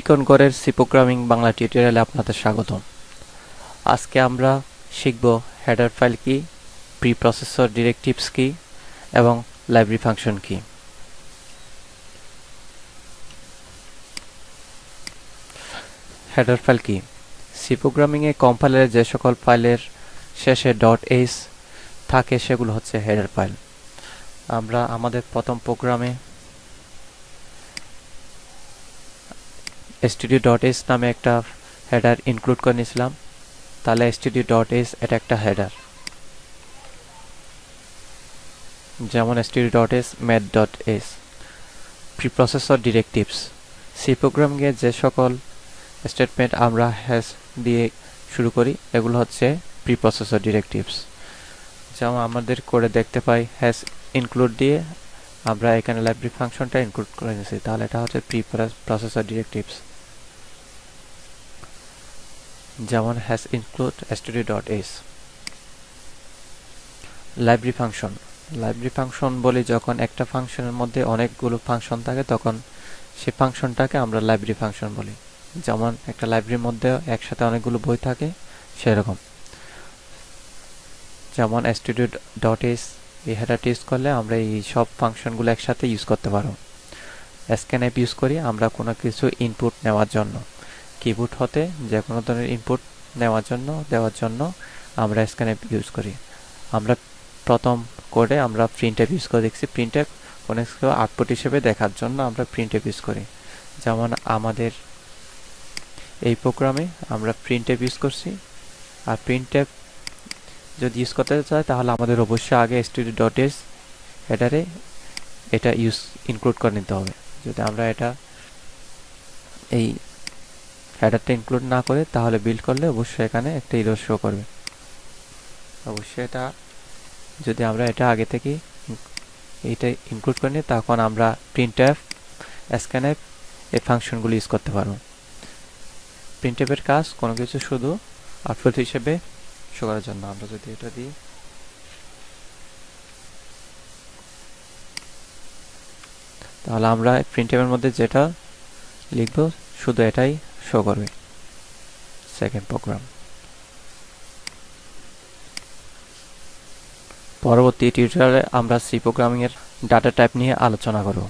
খনঘরের C programming Bangla টিউটোরিয়ালে আপনাদের স্বাগতম। আজকে আমরা শিখব হেডার ফাইল কি, প্রিপ্রসেসর ডিরেক্টিভস কি এবং লাইব্রেরি ফাংশন কি। হেডার ফাইল কি? সি প্রোগ্রামিংয়ে কম্পাইলারে যে সকল ফাইলের শেষে .h থাকে সেগুলো হচ্ছে হেডার ফাইল। আমরা আমাদের প্রথম প্রোগ্রামে stdio.h নামে একটা হেডার ইনক্লুড করে নিয়েছিলাম, তাহলে stdio.h এটা একটা হেডার, যেমন stdio.h math.h। প্রিপ্রসেসর ডিরেক্টিভস, সি প্রোগ্রামিংয়ে যে সকল স্টেটমেন্ট আমরা হ্যাশ দিয়ে শুরু করি এগুলো হচ্ছে প্রিপ্রসেসর ডিরেক্টিভস। যেমন আমাদের করে দেখতে পাই হ্যাশ ইনক্লুড দিয়ে আমরা এখানে লাইব্রেরি ফাংশনটা ইনক্লুড করে নিয়েছি, তাহলে এটা হচ্ছে প্রিপ্রসেসর ডিরেক্টিভস। যেমন hash include stdio.h। Library function, library function বলি যখন একটা ফাংশনের মধ্যে অনেকগুলো ফাংশন থাকে তখন সেই ফাংশনটাকে আমরা লাইব্রেরি ফাংশন বলি। যেমন একটা লাইব্রেরির মধ্যে একসাথে অনেকগুলো বই থাকে সেরকম। যেমন stdio.h এই হেডারটি ইউজ করলে আমরা এই সব ফাংশনগুলো একসাথে ইউজ করতে পারবো। scanf ইউজ করি আমরা কোনো কিছু ইনপুট নেওয়ার জন্য, কিবোর্ড হতে যে কোনো ধরনের ইনপুট দেওয়ার জন্য আমরা scanf ইউজ করি। আমরা প্রথম কোডে আমরা printf ইউজ করে দেখছি, printf কোনো কিছু আউটপুট হিসেবে দেখার জন্য আমরা printf ইউজ করি। যেমন আমাদের এই প্রোগ্রামে আমরা printf ইউজ করছি, আর printf যদি ইউজ করতে চাই তাহলে আমাদের অবশ্যই আগে stdio.h হেডারে এটা ইনক্লুড করে নিতে হবে। যদি আমরা এই হেডারটা ইনক্লুড না করে তাহলে বিল্ড করলে অবশ্যই এখানে একটা এরর শো করবে। অবশ্যই যদি আমরা এটা আগে থেকে এইটা ইনক্লুড করে নিই তখন আমরা printf, scanf এই ফাংশনগুলো ইউজ করতে পারবো। printf এর কাজ কোনো কিছু শুধু আউটপুট হিসেবে শো করার জন্য। আমরা যদি এটা দিই তাহলে আমরা printf এর মধ্যে যেটা লিখব শুধু এটাই শো করবে। Second program. পরবর্তী টিউটোরিয়ালে আমরা সি প্রোগ্রামিং এর ডাটা টাইপ নিয়ে আলোচনা করব।